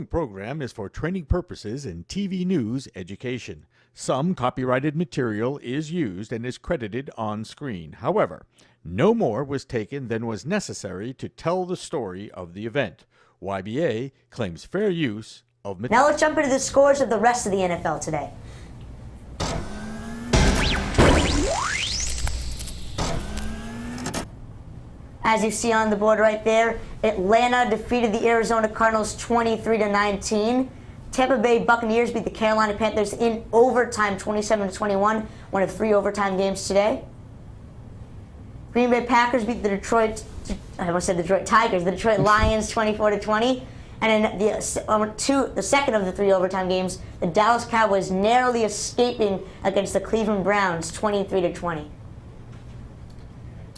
Program is for training purposes in TV news education. Some copyrighted material is used and is credited on screen. However, no more was taken than was necessary to tell the story of the event. YBA claims fair use of material. Now let's jump into the scores of the rest of the NFL today. As you see on the board right there, Atlanta defeated the Arizona Cardinals 23-19. Tampa Bay Buccaneers beat the Carolina Panthers in overtime 27-21, one of 3 overtime games today. Green Bay Packers beat the Detroit Tigers, the Detroit Lions 24-20. And in the second of the 3 overtime games, the Dallas Cowboys narrowly escaping against the Cleveland Browns 23-20.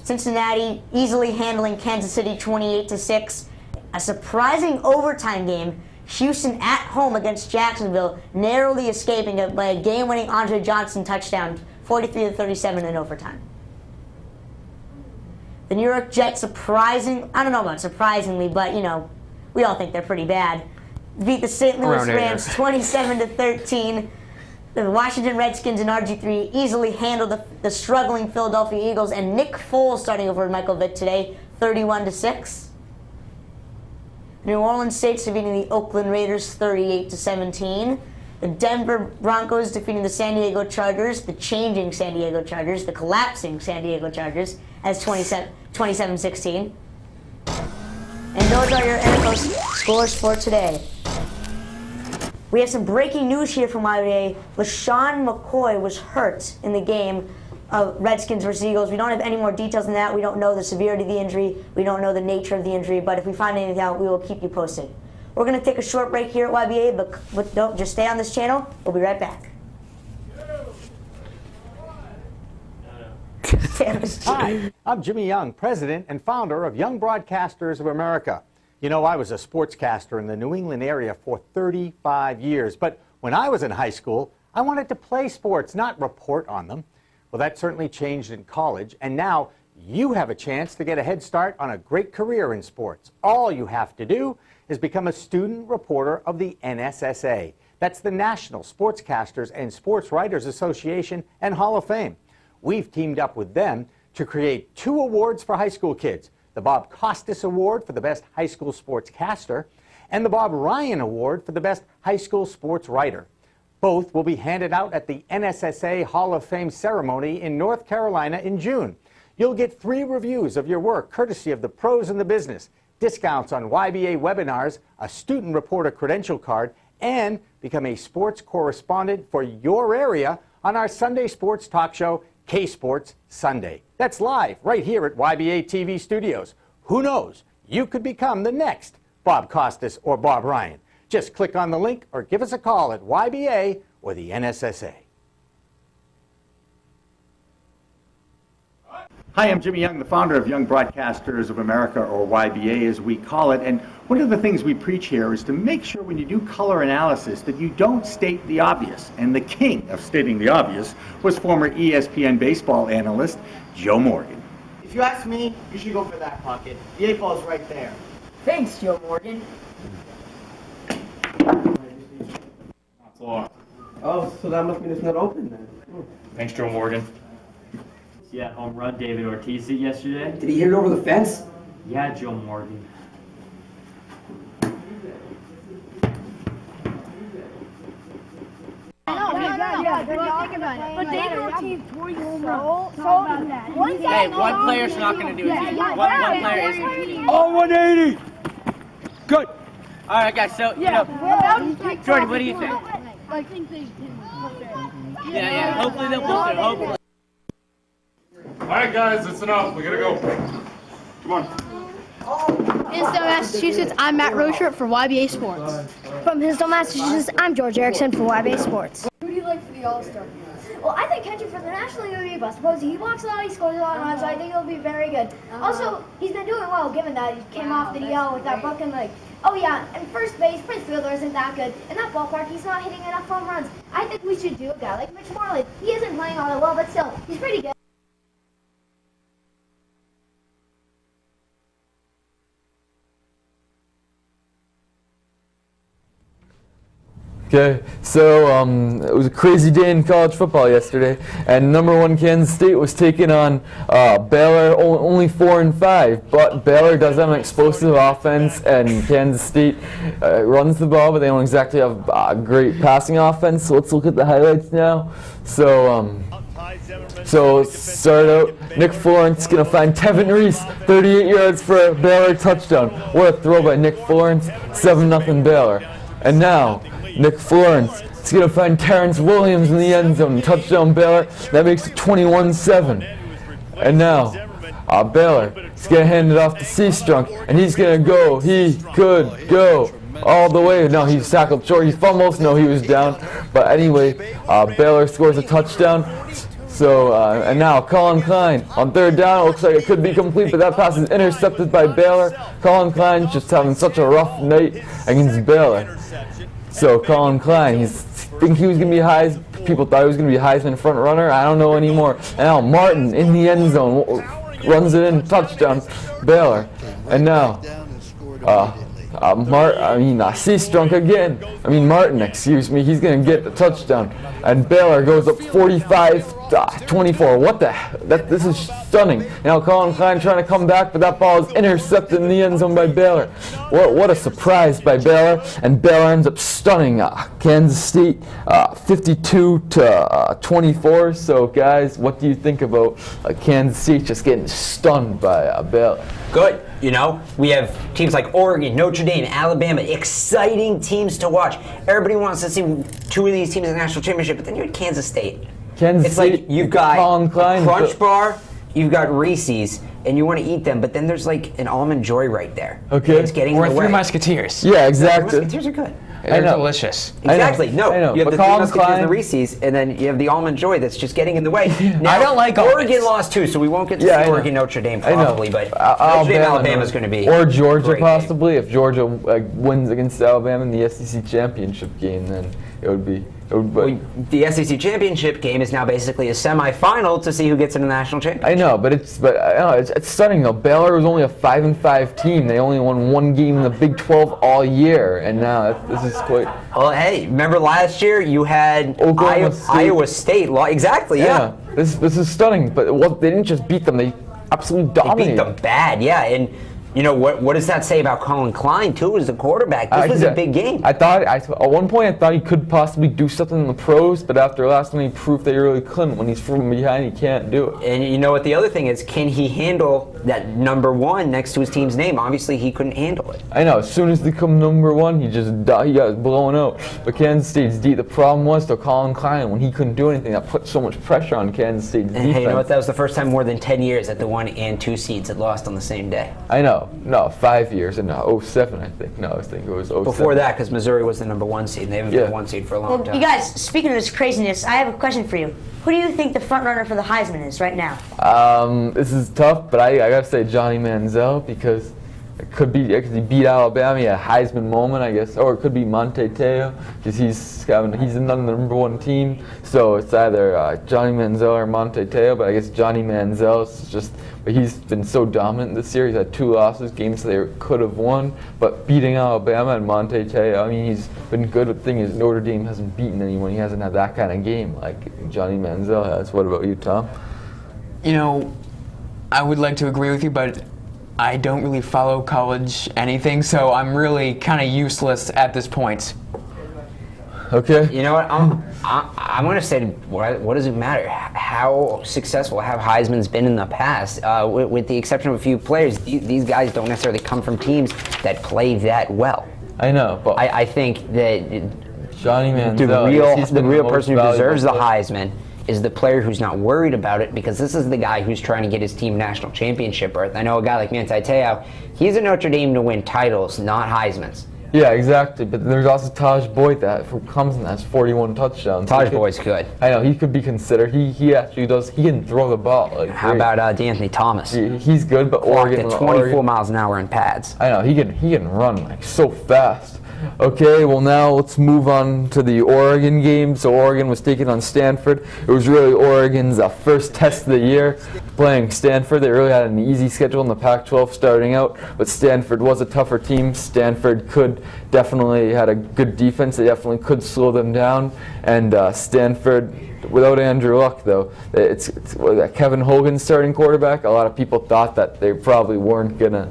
Cincinnati easily handling Kansas City 28-6. A surprising overtime game. Houston at home against Jacksonville, narrowly escaping it by a game-winning Andre Johnson touchdown, 43-37 in overtime. The New York Jets I don't know about surprisingly, but you know, we all think they're pretty bad. Beat the St. Louis Rams 27-13. The Washington Redskins and RG3 easily handled the struggling Philadelphia Eagles, and Nick Foles starting over Michael Vick today, 31-6. New Orleans Saints defeating the Oakland Raiders 38-17. The Denver Broncos defeating the San Diego Chargers, the changing San Diego Chargers, the collapsing San Diego Chargers, as 27-16. And those are your NFL scores for today. We have some breaking news here from YBA. LaShawn McCoy was hurt in the game of Redskins versus Eagles. We don't have any more details than that. We don't know the severity of the injury. We don't know the nature of the injury. But if we find anything out, we will keep you posted. We're going to take a short break here at YBA, but don't just stay on this channel. We'll be right back. Hi, I'm Jimmy Young, president and founder of Young Broadcasters of America. You know, I was a sportscaster in the New England area for 35 years, but when I was in high school, I wanted to play sports, not report on them. Well, that certainly changed in college, and now you have a chance to get a head start on a great career in sports. All you have to do is become a student reporter of the NSSA. That's the National Sportscasters and Sports Writers Association and Hall of Fame. We've teamed up with them to create 2 awards for high school kids. The Bob Costas Award for the Best High School Sportscaster, and the Bob Ryan Award for the Best High School Sports Writer. Both will be handed out at the NSSA Hall of Fame ceremony in North Carolina in June. You'll get 3 reviews of your work, courtesy of the pros in the business, discounts on YBA webinars, a student reporter credential card, and become a sports correspondent for your area on our Sunday sports talk show, KSports Sunday. That's live right here at YBA TV studios. Who knows? You could become the next Bob Costas or Bob Ryan. Just click on the link or give us a call at YBA or the NSSA. Hi, I'm Jimmy Young, the founder of Young Broadcasters of America, or YBA as we call it, and one of the things we preach here is to make sure when you do color analysis that you don't state the obvious. And the king of stating the obvious was former ESPN baseball analyst Joe Morgan. If you ask me, you should go for that pocket. The 8 ball's right there. Thanks, Joe Morgan. Oh, so that must mean it's not open then. Thanks, Joe Morgan. See that home run David Ortiz did yesterday? Did he hit it over the fence? Yeah, Joe Morgan. But David Ortiz tore you home run. Hey, one player's not going to do it. One player is. Oh, 180! Good. All right, guys, so, you know, Jordan, what do you think? I think they did. Yeah, hopefully they'll book it, hopefully. All right, guys, it's enough. We gotta go. Come on. Hillsdale, Massachusetts, I'm Matt Rochert for YBA Sports. From Hillsdale, Massachusetts, I'm George Erickson for YBA Sports. Who do you like for the All-Star? Well, I think Kendrick for the National League would be a bust. Suppose he blocks a lot, he scores a lot of runs, so I think it'll be very good. Also, he's been doing well, given that he came off the DL with that broken leg. Oh yeah, and first base, Prince Fielder isn't that good. In that ballpark, he's not hitting enough home runs. I think we should do a guy like Mitch Moreland. He isn't playing all that well, but still, he's pretty good. Okay, so it was a crazy day in college football yesterday, and #1 Kansas State was taking on Baylor, only 4-5, but Baylor does have an explosive offense, and Kansas State runs the ball, but they don't exactly have a great passing offense. So let's look at the highlights now. So start out, Nick Florence going to find Tevin Reese, 38 yards for a Baylor touchdown. What a throw by Nick Florence, 7-0 Baylor. And now, Nick Florence is going to find Terrence Williams in the end zone, touchdown Baylor. That makes it 21-7. And now, Baylor is going to hand it off to Seastrunk, and he's going to go. He could go all the way. No, he's tackled short. He fumbles. No, he was down. But anyway, Baylor scores a touchdown. So, and now Colin Klein on 3rd down. It looks like it could be complete, but that pass is intercepted by Baylor. Colin Klein just having such a rough night against Baylor. So Colin Klein, he was going to be people thought he was going to be Heisman front runner. I don't know anymore. And now Martin in the end zone runs it in, touchdown Baylor. And now Seastrunk again. Martin, excuse me. He's going to get the touchdown. And Baylor goes up 45-24. What the heck? This is stunning. Now Colin Klein trying to come back, but that ball is intercepted in the end zone by Baylor. What a surprise by Baylor. And Baylor ends up stunning Kansas State 52-24. So guys, what do you think about Kansas State just getting stunned by Baylor? Good. You know, we have teams like Oregon, Notre Dame, Alabama, exciting teams to watch. Everybody wants to see 2 of these teams in the national championship, but then you're at Kansas State. It's like you've got a Crunch Bar, you've got Reese's, and you want to eat them, but then there's like an Almond Joy right there. Okay. It's getting or in the way. 3 Musketeers. Yeah, exactly. 3 Musketeers are good. They're delicious. Exactly. No, I know. you have But the 3 Colin Musketeers Klein, and the Reese's, and then you have the Almond Joy that's just getting in the way. Now, I don't like Oregon lost too, so we won't get to see Oregon Notre Dame probably, but Notre Dame Alabama's going to be or Georgia possibly. If Georgia wins against Alabama in the SEC championship game, then it would be. The SEC championship game is now basically a semifinal to see who gets in the national championship. I know, but it's stunning though. Baylor was only a 5-5 team. They only won 1 game in the Big 12 all year, and now this is quite. Well, hey, remember last year you had Iowa State. Exactly, yeah. This is stunning, but they didn't just beat them; they absolutely dominated. They beat them bad, yeah, and. You know, what does that say about Colin Klein, too, as the quarterback? This was a big game. At one point, I thought he could possibly do something in the pros, but after last night, he proved that he really couldn't. When he's from behind, he can't do it. And you know what the other thing is? Can he handle that #1 next to his team's name? Obviously, he couldn't handle it. I know. As soon as they come #1, he got blown out. But Kansas State's the problem was, though, Colin Klein, when he couldn't do anything, that put so much pressure on Kansas State's defense. Hey, you know what? That was the first time more than 10 years that the 1 and 2 seeds had lost on the same day. I know. No, 5 years in 07, I think. No, I think it was 07. Before that, because Missouri was the #1 seed, and they haven't been 1 seed for a long time. You guys, speaking of this craziness, I have a question for you. Who do you think the front runner for the Heisman is right now? This is tough, but I gotta say Johnny Manziel, because it could be because he beat Alabama, a Heisman moment, I guess, or it could be Monte Teo, because he's in the #1 team. So it's either Johnny Manziel or Monte Teo, but I guess Johnny Manziel is just. But he's been so dominant this year. He's had 2 losses, games they could have won, but beating Alabama and Monte Teo, I mean, he's been good. But the thing is, Notre Dame hasn't beaten anyone. He hasn't had that kind of game like Johnny Manziel has. What about you, Tom? You know, I would like to agree with you, but I don't really follow college anything, so I'm really kind of useless at this point. Okay. You know what? I'm going to say, what does it matter? How successful have Heisman's been in the past? With the exception of a few players, these guys don't necessarily come from teams that play that well. I know, but I think that Johnny Manziel, the real person who deserves the Heisman is the player who's not worried about it, because this is the guy who's trying to get his team national championship berth. I know a guy like Manti Te'o, he's at Notre Dame to win titles, not Heisman's. Yeah, exactly. But there's also Taj Boyd that from Clemson has 41 touchdowns. Taj Boyd's good. I know, he could be considered. He actually does. He can throw the ball. How about DeAnthony Thomas? He's good, but Oregon at 24 miles an hour in pads. I know, he can run like so fast. Okay, well now let's move on to the Oregon game. So Oregon was taking on Stanford. It was really Oregon's first test of the year playing Stanford. They really had an easy schedule in the Pac-12 starting out, but Stanford was a tougher team. Stanford definitely had a good defense. They definitely could slow them down, and Stanford, without Andrew Luck though, it's Kevin Hogan starting quarterback. A lot of people thought that they probably weren't gonna,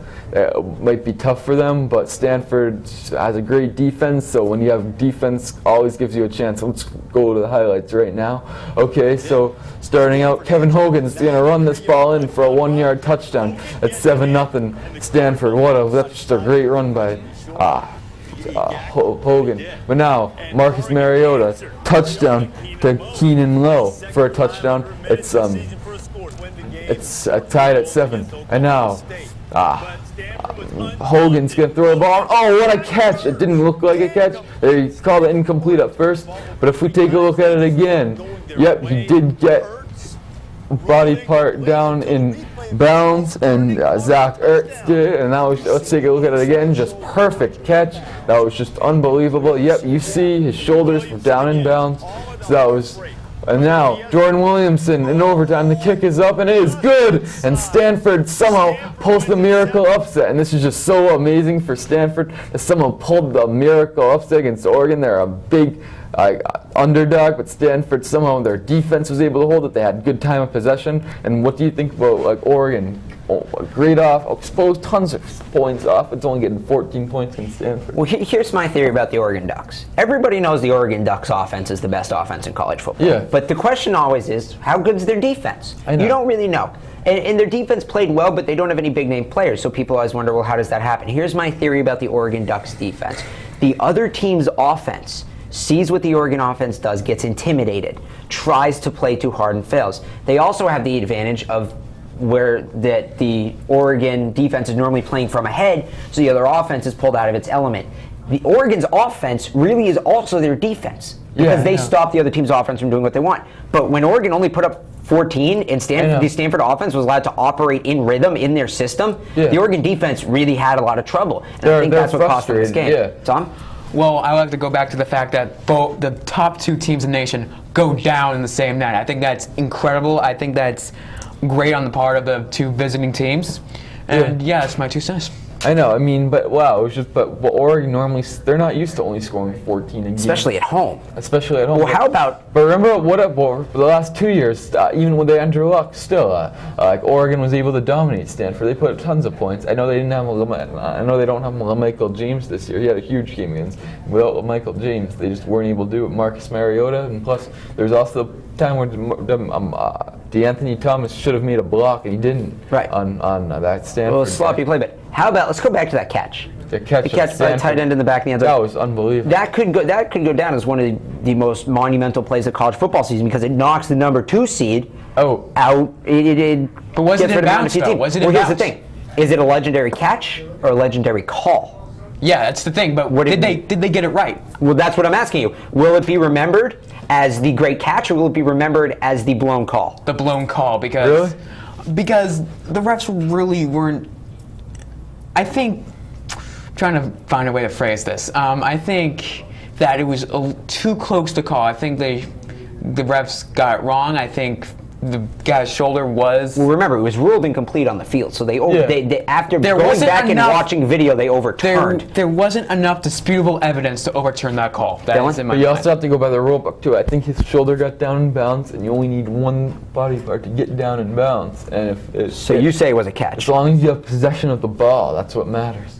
might be tough for them, but Stanford has a great defense, so when you have defense, always gives you a chance. Let's go to the highlights right now. Okay, so starting out, Kevin Hogan's gonna run this ball in for a 1-yard touchdown at 7-0 Stanford. That's just a great run by Hogan. But now Marcus Mariota, touchdown to Keenan Lowe for a touchdown. It's tied at 7. And now Hogan's gonna throw the ball. Oh, what a catch! It didn't look like a catch. They called it incomplete at first, but if we take a look at it again, yep, he did get body part down in bounds, and Zach Ertz did, and let's take a look at it again. Just perfect catch. That was just unbelievable. Yep, you see his shoulders were down in bounds. So that was, and now Jordan Williamson in overtime. The kick is up and it is good. And Stanford somehow pulls the miracle upset. And this is just so amazing for Stanford that someone pulled the miracle upset against Oregon. They're a big underdog, but Stanford somehow their defense was able to hold it. They had good time of possession. And what do you think about Oregon? Great off, exposed tons of points off. It's only getting 14 points in Stanford. Well, here's my theory about the Oregon Ducks. Everybody knows the Oregon Ducks offense is the best offense in college football. Yeah. But the question always is, how good is their defense? I know. You don't really know. And their defense played well, but they don't have any big name players. So people always wonder, well, how does that happen? Here's my theory about the Oregon Ducks defense. The other team's offense sees what the Oregon offense does, gets intimidated, tries to play too hard and fails. They also have the advantage of where the Oregon defense is normally playing from ahead, so the other offense is pulled out of its element. The Oregon's offense really is also their defense, because they stop the other team's offense from doing what they want. But when Oregon only put up 14 and the Stanford offense was allowed to operate in rhythm in their system, the Oregon defense really had a lot of trouble. And I think that's what cost them this game. Tom? Well, I like to go back to the fact that both the top 2 teams in the nation go down in the same night. I think that's incredible. I think that's great on the part of the 2 visiting teams. And yeah, that's my 2 cents. I know, I mean, but wow, it was just, but Oregon normally, they're not used to only scoring 14 a game. Especially at home. Especially at home. Well, how about... But remember, for the last 2 years, even with Andrew Luck, still, Oregon was able to dominate Stanford. They put up tons of points. I know they didn't have they don't have Michael James this year. He had a huge game against. Without Michael James, they just weren't able to do it. Marcus Mariota, and plus, there's also the time where DeAnthony Thomas should have made a block, and he didn't. Right. On that Stanford. Well, a sloppy play, but how about, let's go back to that catch. The catch by the tight end in the back of the end zone. That was unbelievable. That could go down as one of the most monumental plays of college football season, because it knocks the number 2 seed out. But was it in bounds, though? Was it in bounds? bounds? Here's the thing. Is it a legendary catch or a legendary call? Yeah, that's the thing. But did they get it right? Well, that's what I'm asking you. Will it be remembered as the great catch, or will it be remembered as the blown call? The blown call, because the refs really weren't. I think, trying to find a way to phrase this, I think that it was too close to call. I think the refs got it wrong. I think the guy's shoulder was... Well, remember, it was ruled incomplete on the field, so they after going back and watching video, they overturned. There wasn't enough disputable evidence to overturn that call. That is in my mind. You also have to go by the rule book, too. I think his shoulder got down in bounds, and you only need one body part to get down in bounds. And so you say it was a catch? As long as you have possession of the ball, that's what matters.